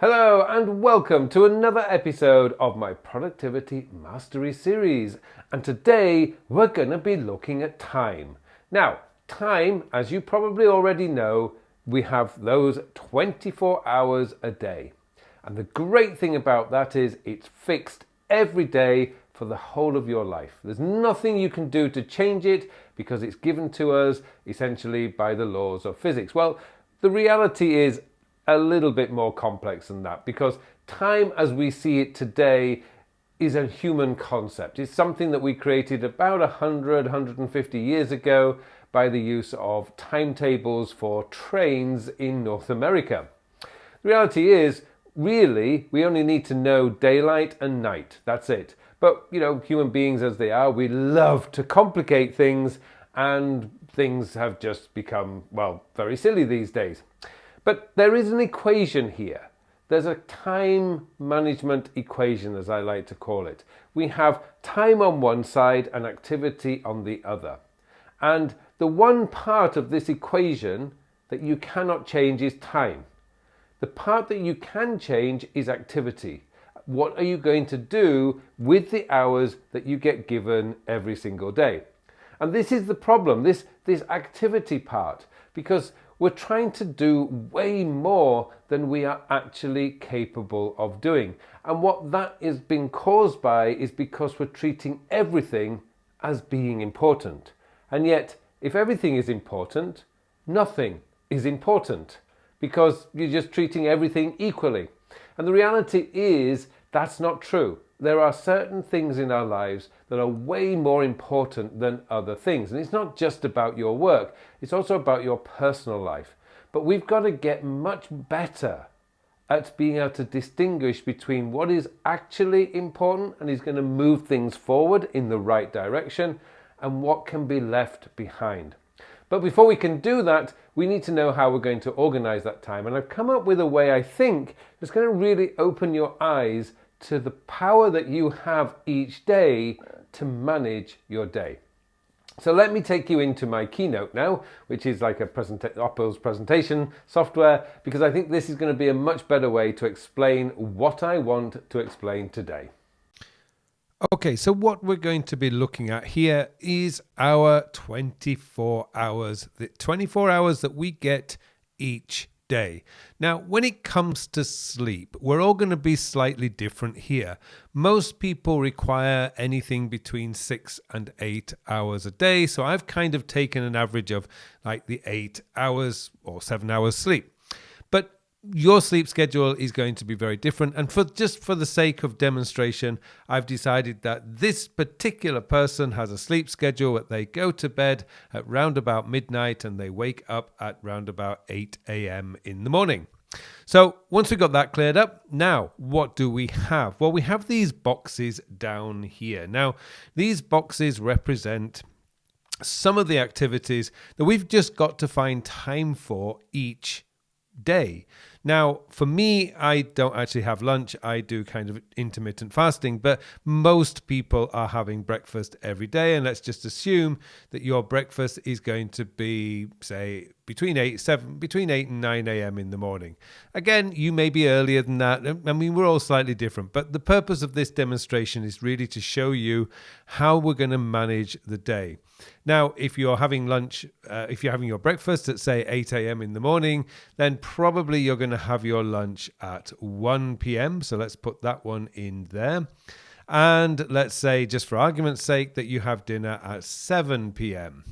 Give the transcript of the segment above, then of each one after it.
Hello and welcome to another episode of my Productivity Mastery series. And today we're going to be looking at time. Now, time, as you probably already know, we have those 24 hours a day. And the great thing about that is it's fixed every day for the whole of your life. There's nothing you can do to change it because it's given to us essentially by the laws of physics. Well, the reality is a little bit more complex than that, because time as we see it today is a human concept. It's something that we created about 150 years ago by the use of timetables for trains in North America. The reality is, really, we only need to know daylight and night. That's it. But, human beings as they are, we love to complicate things, and things have just become, very silly these days. But there is an equation here. There's a time management equation, as I like to call it. We have time on one side and activity on the other. And the one part of this equation that you cannot change is time. The part that you can change is activity. What are you going to do with the hours that you get given every single day? And this is the problem, this activity part, because we're trying to do way more than we are actually capable of doing. And what that is being caused by is because we're treating everything as being important. And yet, if everything is important, nothing is important, because you're just treating everything equally. And the reality is that's not true. There are certain things in our lives that are way more important than other things. And it's not just about your work, it's also about your personal life. But we've got to get much better at being able to distinguish between what is actually important and is going to move things forward in the right direction and what can be left behind. But before we can do that, we need to know how we're going to organize that time. And I've come up with a way, I think, that's going to really open your eyes to the power that you have each day to manage your day. So let me take you into my Keynote now, which is like Apple's presentation software, because I think this is going to be a much better way to explain what I want to explain today. Okay, so what we're going to be looking at here is our 24 hours, the 24 hours that we get each day. Now, when it comes to sleep, we're all going to be slightly different here. Most people require anything between 6 and 8 hours a day. So I've kind of taken an average of like the 8 hours or 7 hours sleep. But your sleep schedule is going to be very different. And for the sake of demonstration, I've decided that this particular person has a sleep schedule that they go to bed at round about midnight and they wake up at round about 8 a.m. in the morning. So once we've got that cleared up, now what do we have? Well, we have these boxes down here. Now, these boxes represent some of the activities that we've just got to find time for each day. Now, for me, I don't actually have lunch. I do kind of intermittent fasting, but most people are having breakfast every day. And let's just assume that your breakfast is going to be, say, between 8 and 9 a.m. in the morning. Again, you may be earlier than that. I mean, we're all slightly different, but the purpose of this demonstration is really to show you how we're going to manage the day. Now, if you're having lunch, if you're having your breakfast at, say, 8 a.m. in the morning, then probably you're going to have your lunch at 1 p.m. So let's put that one in there. And let's say, just for argument's sake, that you have dinner at 7 p.m.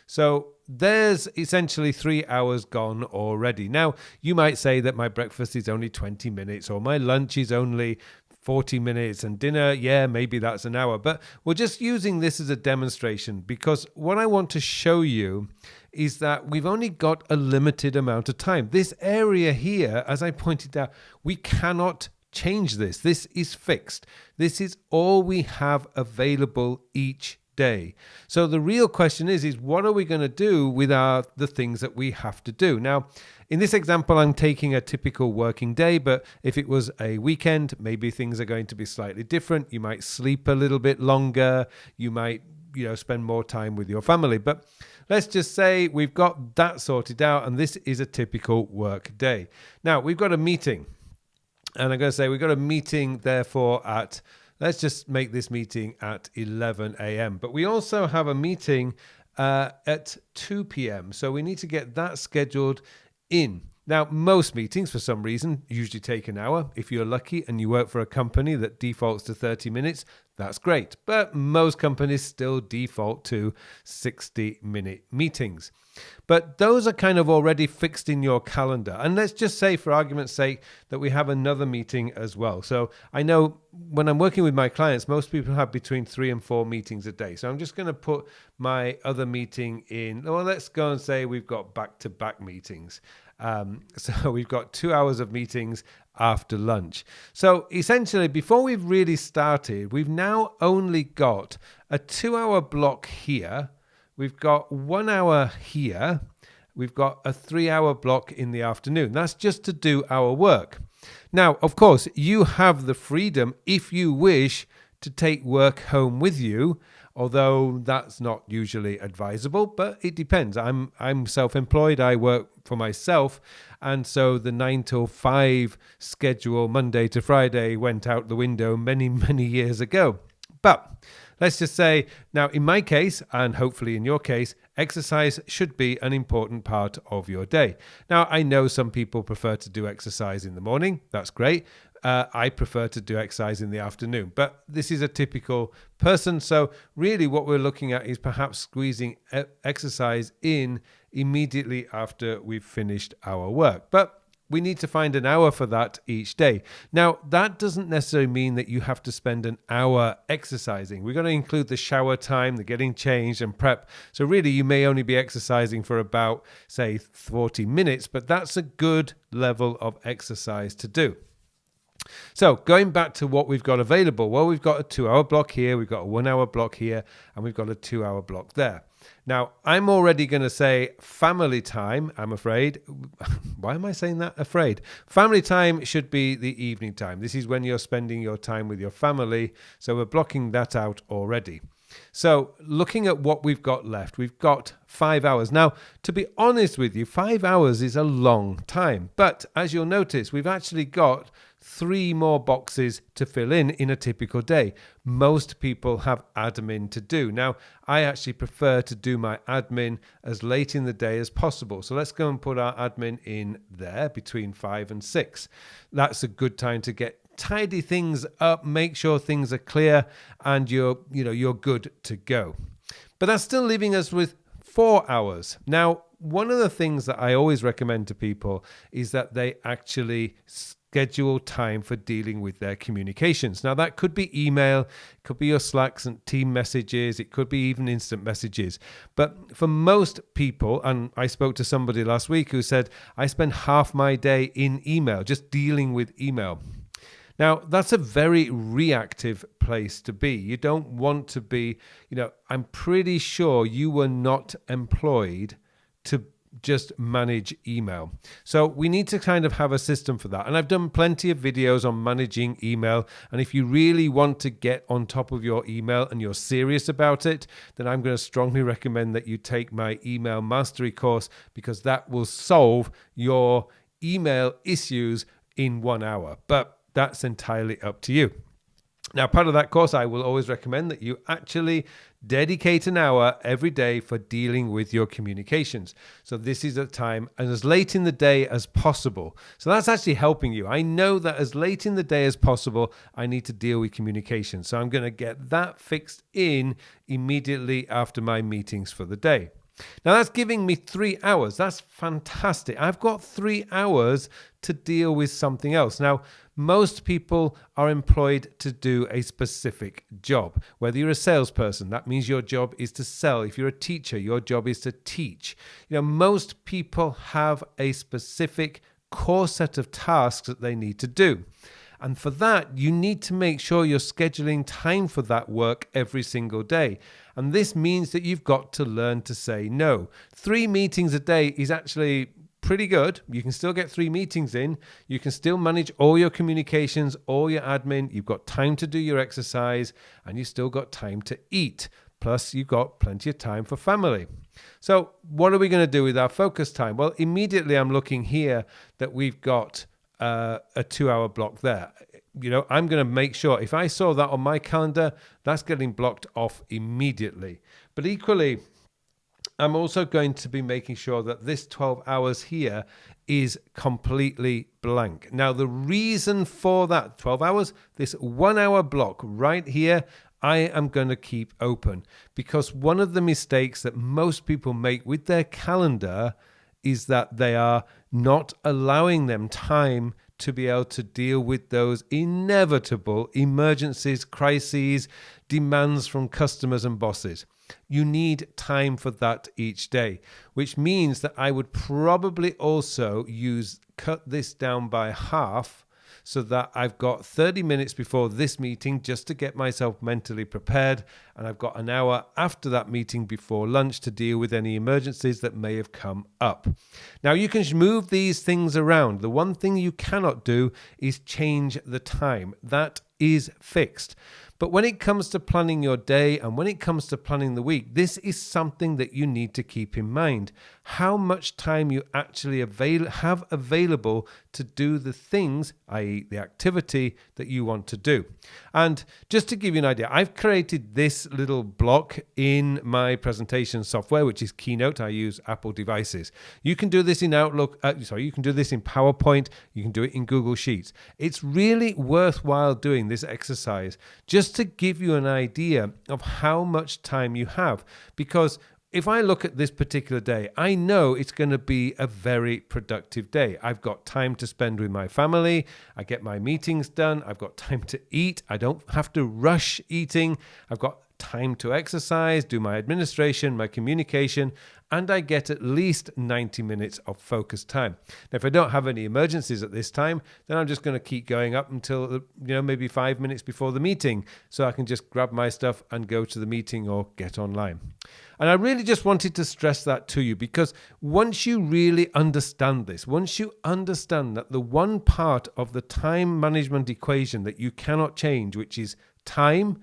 So there's essentially 3 hours gone already. Now, you might say that my breakfast is only 20 minutes or my lunch is only 40 minutes and dinner, maybe that's an hour. But we're just using this as a demonstration because what I want to show you is that we've only got a limited amount of time. This area here, as I pointed out, we cannot change this. This is fixed. This is all we have available each day. So the real question is what are we going to do with the things that we have to do? Now, in this example, I'm taking a typical working day, but if it was a weekend, maybe things are going to be slightly different. You might sleep a little bit longer. You might, spend more time with your family. But let's just say we've got that sorted out, and this is a typical work day. Now, we've got a meeting. And I'm going to say we've got a meeting, therefore, let's just make this meeting at 11 a.m. But we also have a meeting at 2 p.m. So we need to get that scheduled in. Now, most meetings, for some reason, usually take an hour. If you're lucky and you work for a company that defaults to 30 minutes, that's great. But most companies still default to 60-minute meetings. But those are kind of already fixed in your calendar. And let's just say, for argument's sake, that we have another meeting as well. So I know when I'm working with my clients, most people have between 3 and 4 meetings a day. So I'm just going to put my other meeting in. Well, let's go and say we've got back-to-back meetings. So we've got 2 hours of meetings after lunch. So essentially, before we've really started, we've now only got a 2-hour block here. We've got 1 hour here. We've got a 3-hour block in the afternoon. That's just to do our work. Now, of course, you have the freedom, if you wish, to take work home with you, although that's not usually advisable, but it depends. I'm self-employed. I work for myself, and so the 9 till 5 schedule, Monday to Friday, went out the window many, many years ago. But let's just say, now in my case, and hopefully in your case, exercise should be an important part of your day. Now, I know some people prefer to do exercise in the morning. That's great. I prefer to do exercise in the afternoon, but this is a typical person. So really what we're looking at is perhaps squeezing exercise in immediately after we've finished our work. But we need to find an hour for that each day. Now, that doesn't necessarily mean that you have to spend an hour exercising. We're going to include the shower time, the getting changed and prep. So really, you may only be exercising for about, say, 40 minutes, but that's a good level of exercise to do. So going back to what we've got available, well, we've got a 2-hour block here, we've got a 1-hour block here, and we've got a 2-hour block there. Now, I'm already going to say family time, I'm afraid. Why am I saying that? Afraid. Family time should be the evening time. This is when you're spending your time with your family. So we're blocking that out already. So looking at what we've got left, we've got 5 hours. Now, to be honest with you, 5 hours is a long time. But as you'll notice, we've actually got 3 more boxes to fill in a typical day. Most people have admin to do. Now, I actually prefer to do my admin as late in the day as possible. So let's go and put our admin in there between 5 and 6. That's a good time to tidy things up, make sure things are clear, and you're good to go. But that's still leaving us with 4 hours. Now, one of the things that I always recommend to people is that they actually schedule time for dealing with their communications. Now, that could be email, it could be your Slacks and team messages, it could be even instant messages. But for most people, and I spoke to somebody last week who said, I spend half my day in email, just dealing with email. Now, that's a very reactive place to be. You don't want to be, I'm pretty sure you were not employed to just manage email. So we need to kind of have a system for that. And I've done plenty of videos on managing email. And if you really want to get on top of your email and you're serious about it, then I'm going to strongly recommend that you take my email mastery course, because that will solve your email issues in 1 hour. But that's entirely up to you. Now, part of that course, I will always recommend that you actually dedicate an hour every day for dealing with your communications. So this is a time and as late in the day as possible. So that's actually helping you. I know that as late in the day as possible, I need to deal with communication. So I'm going to get that fixed in immediately after my meetings for the day. Now, that's giving me 3 hours. That's fantastic. I've got 3 hours to deal with something else. Now, most people are employed to do a specific job. Whether you're a salesperson, that means your job is to sell. If you're a teacher, your job is to teach. Most people have a specific core set of tasks that they need to do. And for that, you need to make sure you're scheduling time for that work every single day. And this means that you've got to learn to say no. 3 meetings a day is actually pretty good. You can still get 3 meetings in. You can still manage all your communications, all your admin. You've got time to do your exercise, and you've still got time to eat. Plus, you've got plenty of time for family. So what are we going to do with our focus time? Well, immediately I'm looking here that we've got a 2-hour block there. I'm going to make sure if I saw that on my calendar, that's getting blocked off immediately. But equally, I'm also going to be making sure that this 12 hours here is completely blank. Now, the reason for that 12 hours, this 1 hour block right here, I am going to keep open, because one of the mistakes that most people make with their calendar is that they are not allowing them time to be able to deal with those inevitable emergencies, crises, demands from customers and bosses. You need time for that each day, which means that I would probably also cut this down by half, so that I've got 30 minutes before this meeting just to get myself mentally prepared, and I've got an hour after that meeting before lunch to deal with any emergencies that may have come up. Now, you can move these things around. The one thing you cannot do is change the time. That is fixed. But when it comes to planning your day and when it comes to planning the week, this is something that you need to keep in mind. How much time you actually have available to do the things, i.e. the activity that you want to do. And just to give you an idea, I've created this little block in my presentation software, which is Keynote. I use Apple devices. You can do this in Outlook. You can do this in PowerPoint. You can do it in Google Sheets. It's really worthwhile doing this exercise just to give you an idea of how much time you have, because if I look at this particular day, I know it's going to be a very productive day. I've got time to spend with my family. I get my meetings done. I've got time to eat. I don't have to rush eating. I've got time to exercise, do my administration, my communication, and I get at least 90 minutes of focused time. Now, if I don't have any emergencies at this time, then I'm just going to keep going up until, maybe 5 minutes before the meeting, so I can just grab my stuff and go to the meeting or get online. And I really just wanted to stress that to you, because once you really understand this, once you understand that the one part of the time management equation that you cannot change, which is time,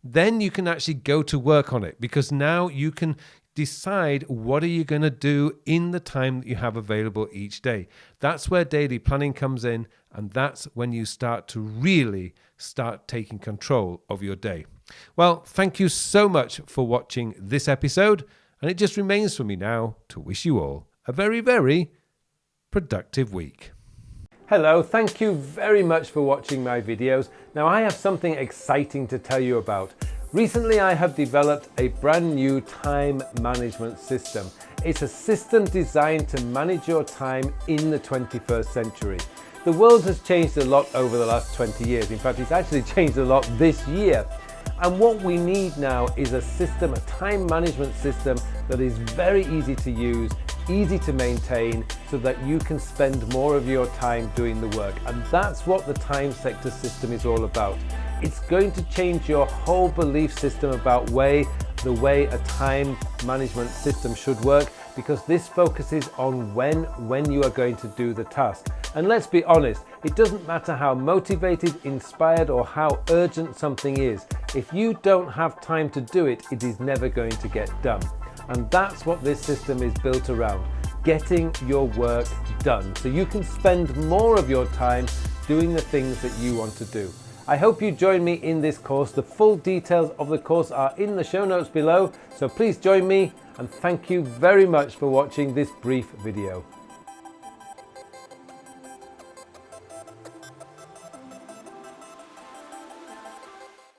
then you can actually go to work on it, because now you can decide what are you going to do in the time that you have available each day. That's where daily planning comes in, and that's when you start to really start taking control of your day. Well, thank you so much for watching this episode, and it just remains for me now to wish you all a very, very productive week. Hello, thank you very much for watching my videos. Now, I have something exciting to tell you about. Recently, I have developed a brand new time management system. It's a system designed to manage your time in the 21st century. The world has changed a lot over the last 20 years. In fact, it's actually changed a lot this year. And what we need now is a system, a time management system that is very easy to use, easy to maintain, so that you can spend more of your time doing the work. And that's what the time sector system is all about. It's going to change your whole belief system about the way a time management system should work, because this focuses on when you are going to do the task. And let's be honest, it doesn't matter how motivated, inspired, or how urgent something is. If you don't have time to do it, it is never going to get done. And that's what this system is built around, getting your work done, so you can spend more of your time doing the things that you want to do. I hope you join me in this course. The full details of the course are in the show notes below, so please join me, and thank you very much for watching this brief video.